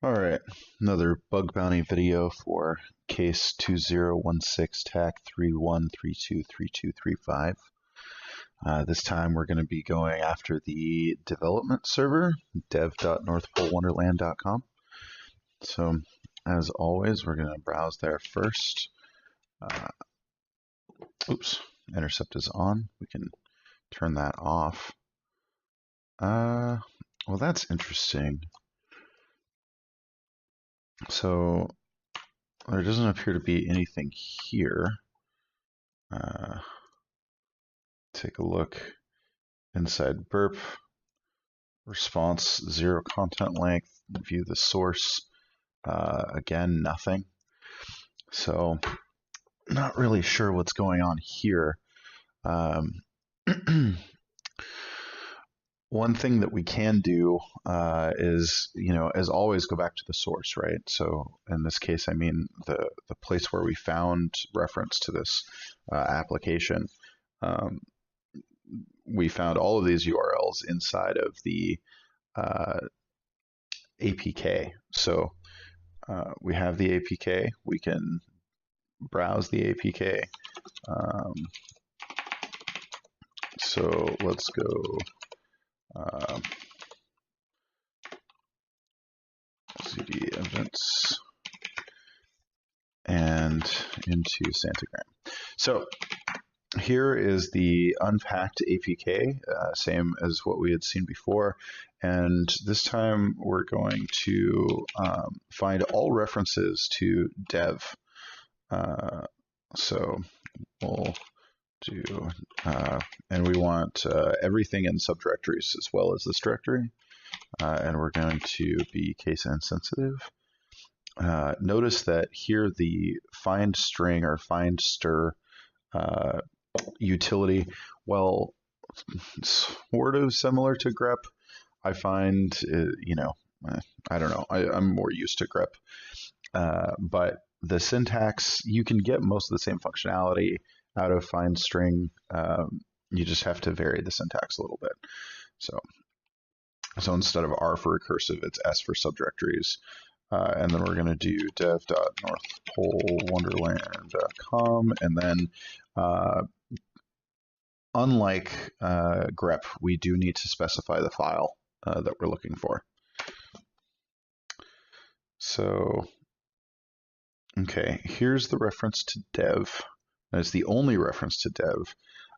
All right, another bug bounty video for case 2016 TAC 31323235. This time we're going to be going after the development server, dev.northpolewonderland.com. So as always, we're going to browse there first. Oops, intercept is on. We can turn that off. Well, that's interesting. So there doesn't appear to be anything here. Take a look inside burp. Response 0 content length. View the source. Again, nothing. So not really sure what's going on here. One thing that we can do is, as always, go back to the source, right? So in this case, I mean the place where we found reference to this application. We found all of these URLs inside of the APK. So we have the APK. We can browse the APK. So let's go cd events and into Santagram. So here is the unpacked APK, same as what we had seen before. And this time we're going to find all references to dev. So we'll do, and we want everything in subdirectories as well as this directory. And we're going to be case insensitive. Notice that here the find string or find stir utility, well, sort of similar to grep. I find, I don't know, I'm more used to grep. But the syntax, you can get most of the same functionality out of find string. You just have to vary the syntax a little bit. So instead of R for recursive, it's S for subdirectories. And then we're going to do dev.northpolewonderland.com. And then, unlike grep, we do need to specify the file that we're looking for. So, okay, here's the reference to dev. And it's the only reference to dev.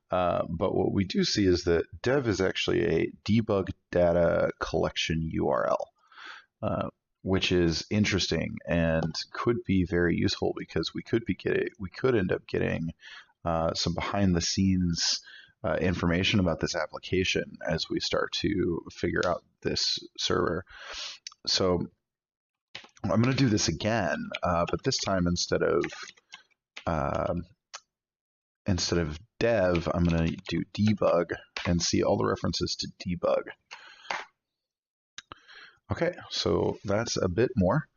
But what we do see is that dev is actually a debug data collection URL, which is interesting and could be very useful because we could end up getting some behind the scenes information about this application as we start to figure out this server. So I'm going to do this again, but this time instead of dev, I'm going to do debug and see all the references to debug. Okay, so that's a bit more.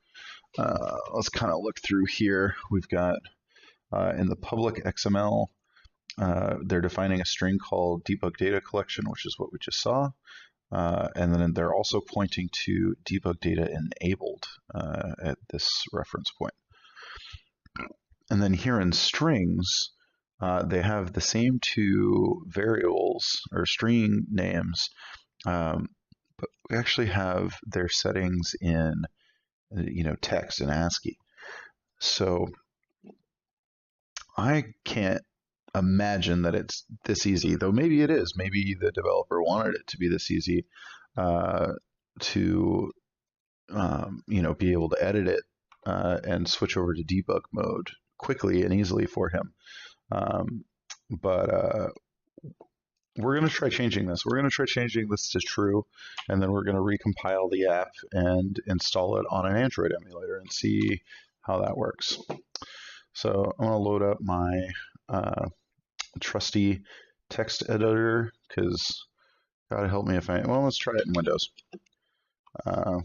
Let's kind of look through here. We've got in the public XML, they're defining a string called debug data collection, which is what we just saw. And then they're also pointing to debug data enabled at this reference point. And then here in strings, they have the same two variables or string names, but we actually have their settings in, text and ASCII. So I can't imagine that it's this easy, though maybe it is. Maybe the developer wanted it to be this easy to, be able to edit it and switch over to debug mode quickly and easily for him. But we're going to try changing this. We're going to try changing this to true, and then we're going to recompile the app and install it on an Android emulator and see how that works. So I'm going to load up my trusty text editor, because God help me if well, let's try it in Windows.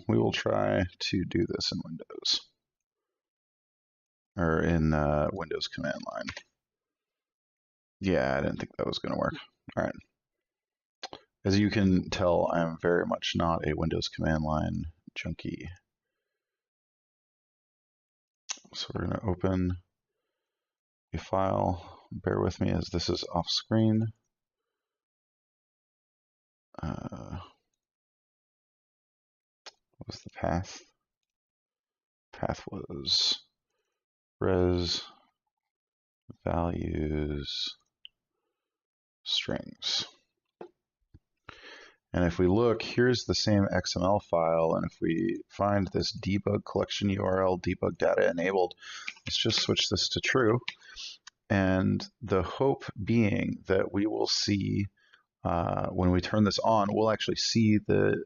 We will try to do this in Windows, or in Windows command line. Yeah, I didn't think that was going to work. All right. As you can tell, I'm very much not a Windows command line junkie. So we're going to open a file. Bear with me as this is off screen. What was the path? Path was res values strings. And if we look, here's the same XML file, and if we find this debug collection URL, debug data enabled, let's just switch this to true. And the hope being that we will see, when we turn this on, we'll actually see the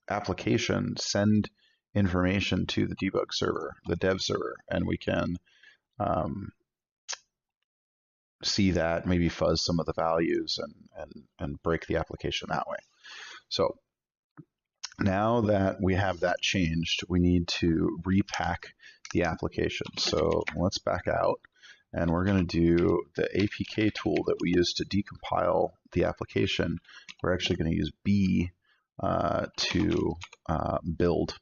application send information to the debug server, the dev server, and we can see that, maybe fuzz some of the values and break the application that way. So now that we have that changed, we need to repack the application. So let's back out, and we're going to do the APK tool that we use to decompile the application. We're actually going to use B to build.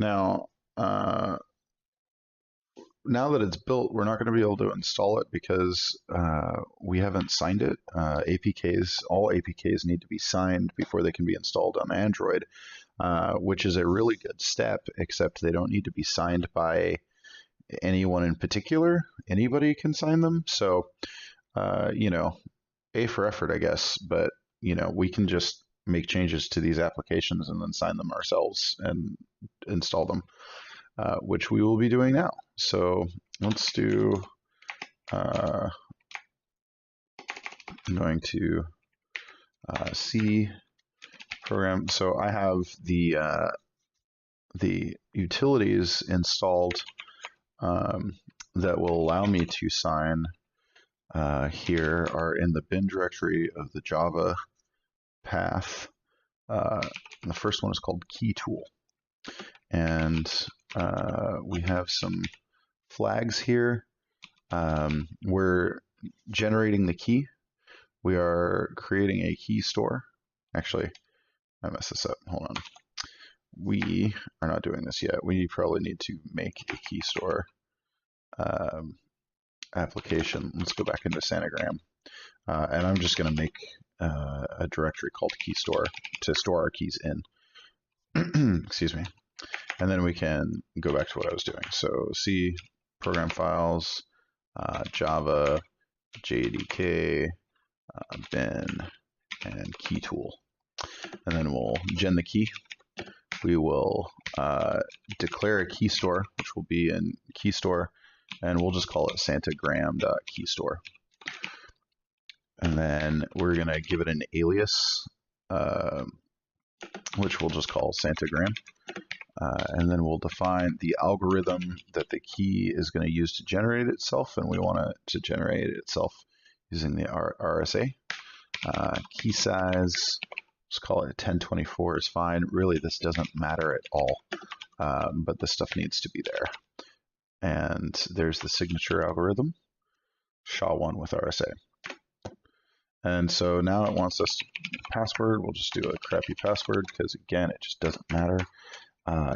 Now, now that it's built, we're not going to be able to install it because we haven't signed it. All APKs need to be signed before they can be installed on Android, which is a really good step, except they don't need to be signed by anyone in particular. Anybody can sign them. So, you know, A for effort, I guess, but, you know, we can just make changes to these applications and then sign them ourselves and install them. Which we will be doing now. So let's do, I'm going to C program. So I have the utilities installed that will allow me to sign here are in the bin directory of the Java path. The first one is called key tool. And we have some flags here. We're generating the key. We are creating a key store. Actually, I messed this up. Hold on. We are not doing this yet. We probably need to make a key store application. Let's go back into Sanagram. And I'm just going to make a directory called key store to store our keys in. Excuse me. And then we can go back to what I was doing. So C, program files, Java, JDK, bin, and key tool. And then we'll gen the key. We will declare a key store, which will be in key store, and we'll just call it santagram.keystore. And then we're going to give it an alias, which we'll just call santagram. And then we'll define the algorithm that the key is going to use to generate it itself, and we want it to generate it itself using the RSA. Key size, let's call it 1024 is fine. Really, this doesn't matter at all, but this stuff needs to be there. And there's the signature algorithm, SHA-1 with RSA. And so now it wants us to password. We'll just do a crappy password because, again, it just doesn't matter.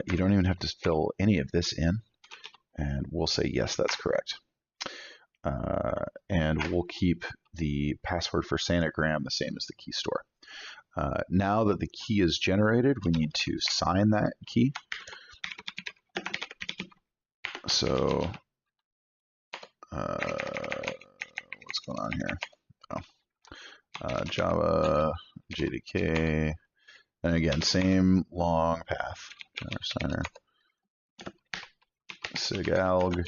You don't even have to fill any of this in, and we'll say, yes, that's correct. And we'll keep the password for Sanagram the same as the key store. Now that the key is generated, we need to sign that key. So what's going on here? Java, JDK, and again, same long path. Signer, sigalg,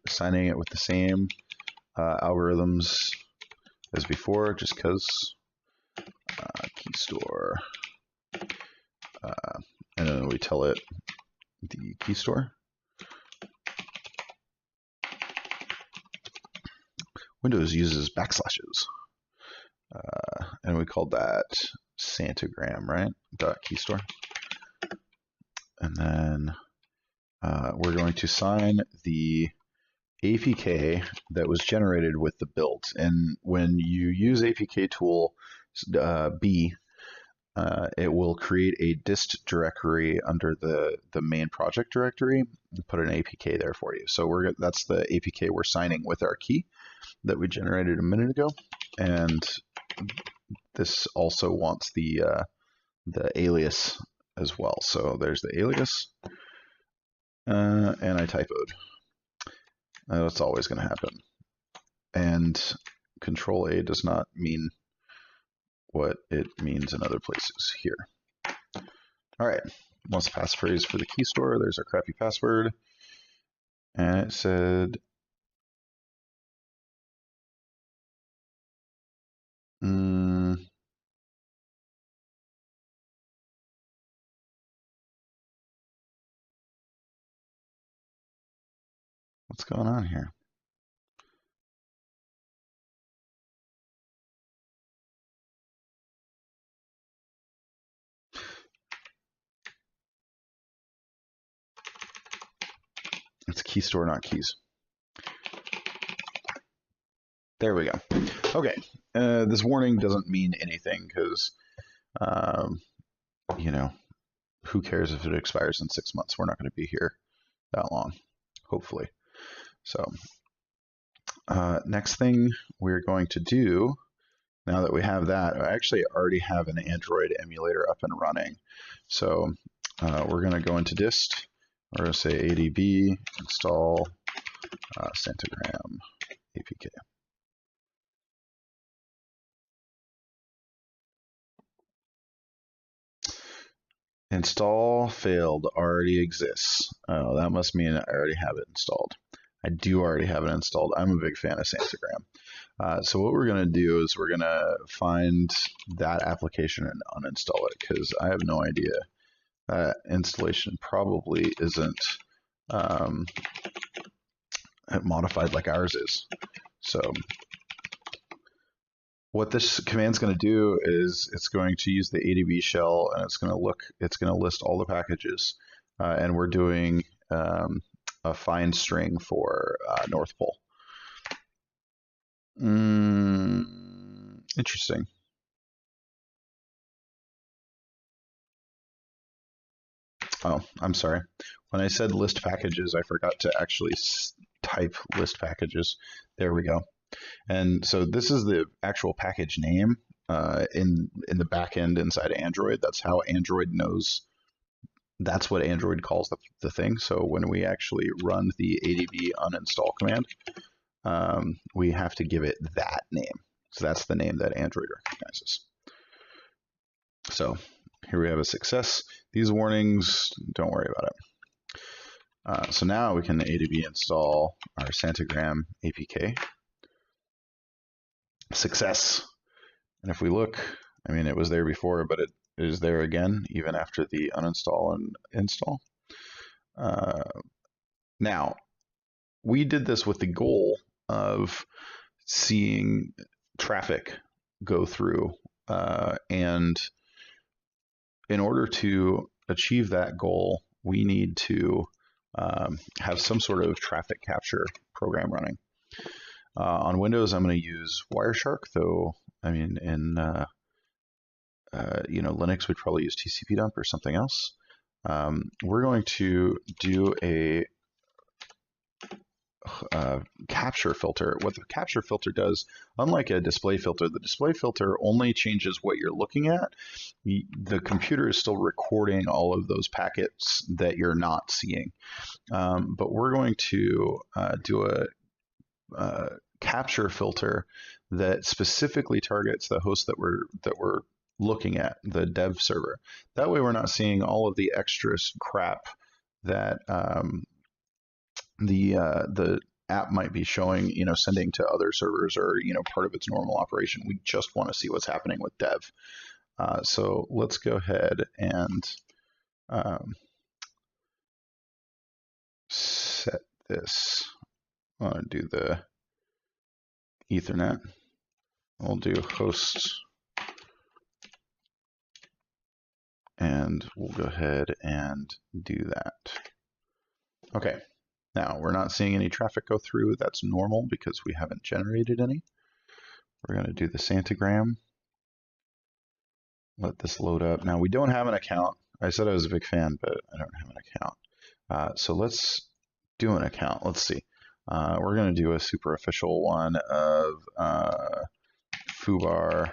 signing it with the same algorithms as before, just because key store, and then we tell it the key store. Windows uses backslashes, and we called that Santagram, right? .keystore. And then we're going to sign the APK that was generated with the build. And when you use APK tool B, it will create a dist directory under the main project directory and put an APK there for you. So that's the APK we're signing with our key that we generated a minute ago. And this also wants the alias as well. So there's the alias, and I typoed. That's always going to happen. And Control A does not mean what it means in other places here. All right, what's the passphrase for the key store? There's our crappy password. And it said, what's going on here? It's key store, not keys. There we go. Okay, this warning doesn't mean anything because, you know, who cares if it expires in 6 months? We're not going to be here that long, hopefully. So next thing we're going to do, now that we have that, I actually already have an Android emulator up and running. So we're going to go into dist. We're going to say adb install Santagram APK. Install failed, already exists. Oh, that must mean I already have it installed. I do already have it installed. I'm a big fan of Santagram. So what we're going to do is we're going to find that application and uninstall it because I have no idea. That installation probably isn't modified like ours is. So what this command is going to do is it's going to use the ADB shell and it's going to list all the packages. And we're doing a find string for North Pole. Interesting. Oh, I'm sorry. When I said list packages, I forgot to actually type list packages. There we go. And so this is the actual package name in the backend inside Android. That's how Android knows. That's what Android calls the thing. So when we actually run the adb uninstall command, we have to give it that name. So that's the name that Android recognizes. So here we have a success. These warnings, don't worry about it. So now we can adb install our Santagram APK. Success. And if we look, I mean, it was there before, but it is there again, even after the uninstall and install. Now, we did this with the goal of seeing traffic go through. And in order to achieve that goal, we need to have some sort of traffic capture program running. On Windows, I'm going to use Wireshark, though, I mean, in Linux, we'd probably use TCP dump or something else. We're going to do a capture filter. What the capture filter does, unlike a display filter, the display filter only changes what you're looking at. The computer is still recording all of those packets that you're not seeing. But we're going to do a capture filter that specifically targets the host that we're looking at, the dev server. That way we're not seeing all of the extra crap that the app might be showing, sending to other servers or, part of its normal operation. We just want to see what's happening with dev. So let's go ahead and set this. I want to do the Ethernet. We'll do host, and we'll go ahead and do that. Okay, Now, we're not seeing any traffic go through. That's normal because we haven't generated any. We're going to do the Santagram. Let this load up. Now, we don't have an account. I said I was a big fan, but I don't have an account. So let's do an account. Let's see. We're going to do a super official one of foobar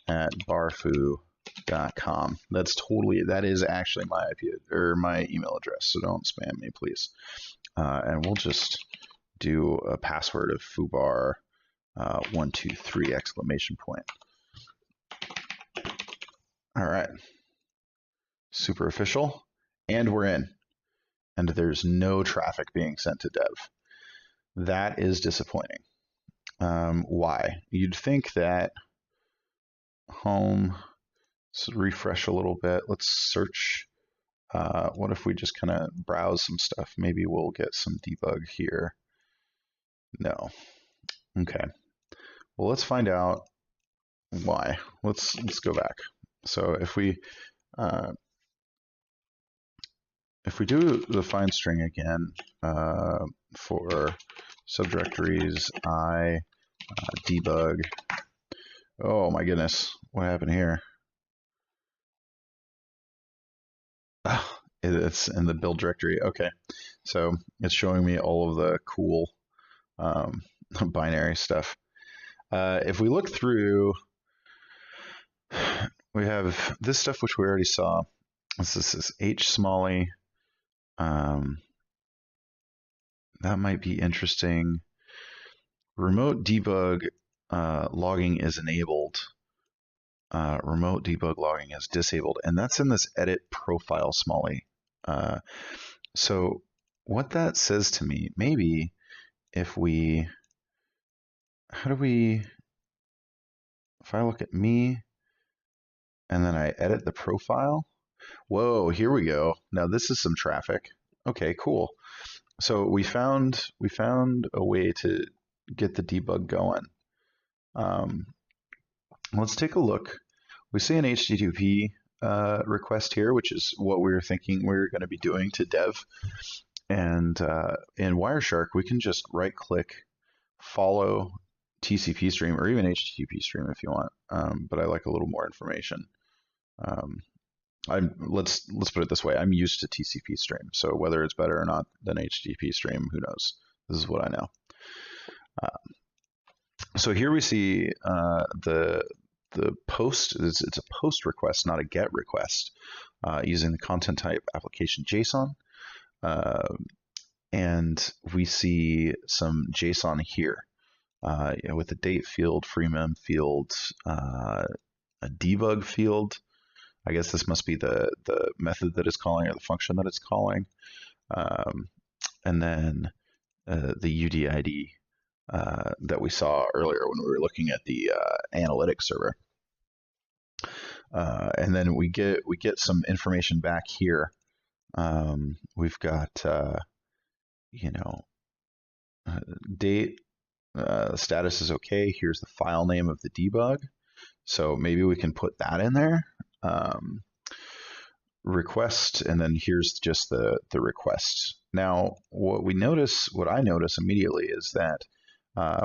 at barfoo.com. That is actually my IP or my email address, so don't spam me, please. And we'll just do a password of foobar 123 exclamation point. All right, super official, and we're in. And there's no traffic being sent to dev. That is disappointing. Why? You'd think that home, let's refresh a little bit. Let's search. What if we just kind of browse some stuff? Maybe we'll get some debug here. No. Okay. Well, let's find out why. Let's go back. So if we do the find string again for subdirectories I debug. Oh my goodness, what happened here? Oh, it's in the build directory. Okay, so it's showing me all of the cool binary stuff. If we look through, we have this stuff which we already saw. This is H Smalley. That might be interesting. Remote debug logging is enabled. Remote debug logging is disabled, and that's in this edit profile Smalley. So what that says to me, maybe if we, if I look at me and then I edit the profile, whoa, here we go. Now this is some traffic. Okay, cool. So we found a way to get the debug going. Let's take a look. We see an HTTP request here, which is what we were thinking we were going to be doing to dev. And in Wireshark, we can just right-click, follow TCP stream, or even HTTP stream if you want. But I like a little more information. Let's put it this way. I'm used to TCP stream, so whether it's better or not than HTTP stream, who knows? This is what I know. So here we see the post. It's a post request, not a get request, using the content type application JSON. And we see some JSON here with the date field, freemem field, a debug field. I guess this must be the method that it's calling or the function that it's calling. And then the UDID that we saw earlier when we were looking at the analytics server. And then we get some information back here. We've got date, status is okay. Here's the file name of the debug. So maybe we can put that in there. Request, and then here's just the request. Now, what I notice immediately is that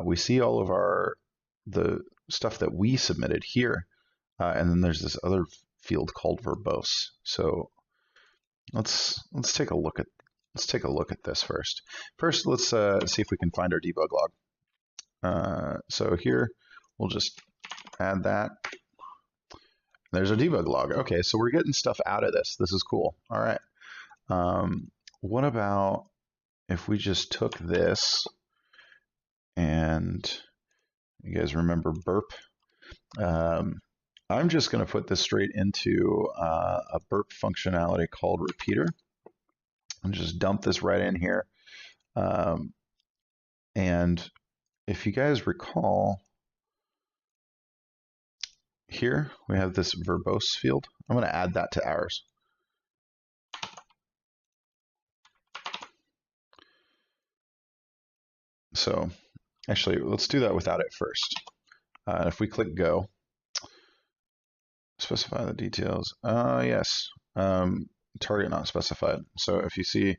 we see all of the stuff that we submitted here, and then there's this other field called verbose. So let's take a look at this first. First, let's see if we can find our debug log. So here we'll just add that. There's a debug log. Okay, so we're getting stuff out of this. This is cool. All right. What about if we just took this and you guys remember burp? I'm just going to put this straight into a burp functionality called repeater and just dump this right in here. And if you guys recall, here we have this verbose field. I'm going to add that to ours. So actually, let's do that without it first. If we click go, specify the details. Yes, target not specified. So if you see,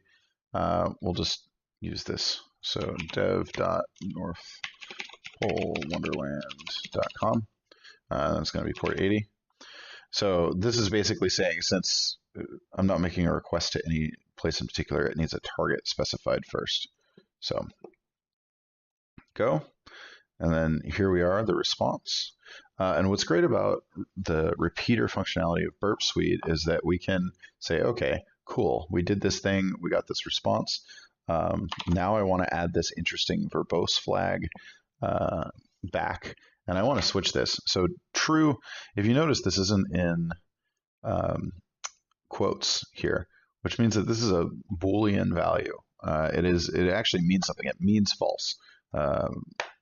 we'll just use this. So dev.northpolewonderland.com. That's going to be port 80. So this is basically saying, since I'm not making a request to any place in particular, it needs a target specified first. So go, and then here we are, the response. And what's great about the repeater functionality of Burp Suite is that we can say, okay, cool, we did this thing, we got this response. Now I want to add this interesting verbose flag back, and I want to switch this. So true, if you notice, this isn't in quotes here, which means that this is a Boolean value. It actually means something. It means false.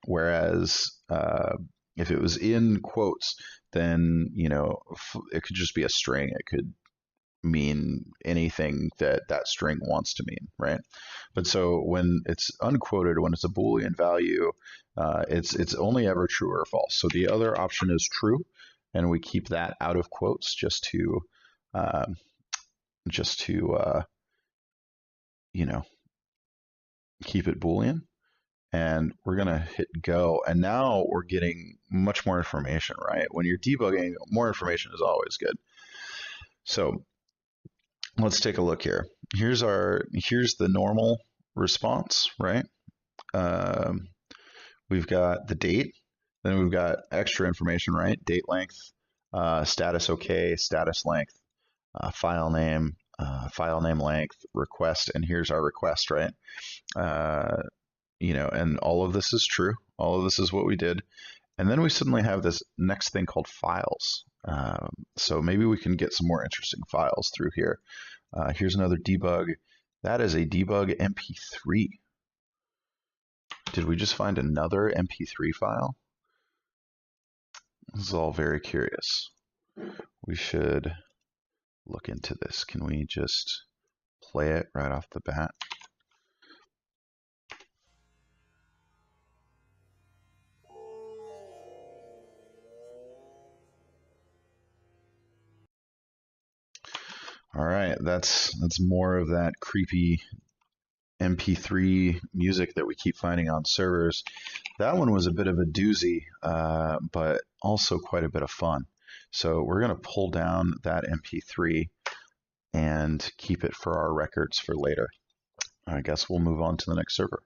Whereas if it was in quotes, then it could just be a string. It could mean anything that that string wants to mean, right? But so when it's unquoted, when it's a Boolean value, it's only ever true or false. So the other option is true, and we keep that out of quotes just to keep it Boolean. And we're going to hit go. And now we're getting much more information, right? When you're debugging, more information is always good. So let's take a look here. Here's the normal response, right? We've got the date, then we've got extra information, right? Date length, status okay, status length, file name length, request, and here's our request, right? And all of this is true. All of this is what we did. And then we suddenly have this next thing called files. So maybe we can get some more interesting files through here. Here's another debug. That is a debug MP3. Did we just find another MP3 file? This is all very curious. We should look into this. Can we just play it right off the bat? All right, that's more of that creepy MP3 music that we keep finding on servers. That one was a bit of a doozy, but also quite a bit of fun. So we're going to pull down that MP3 and keep it for our records for later. I guess we'll move on to the next server.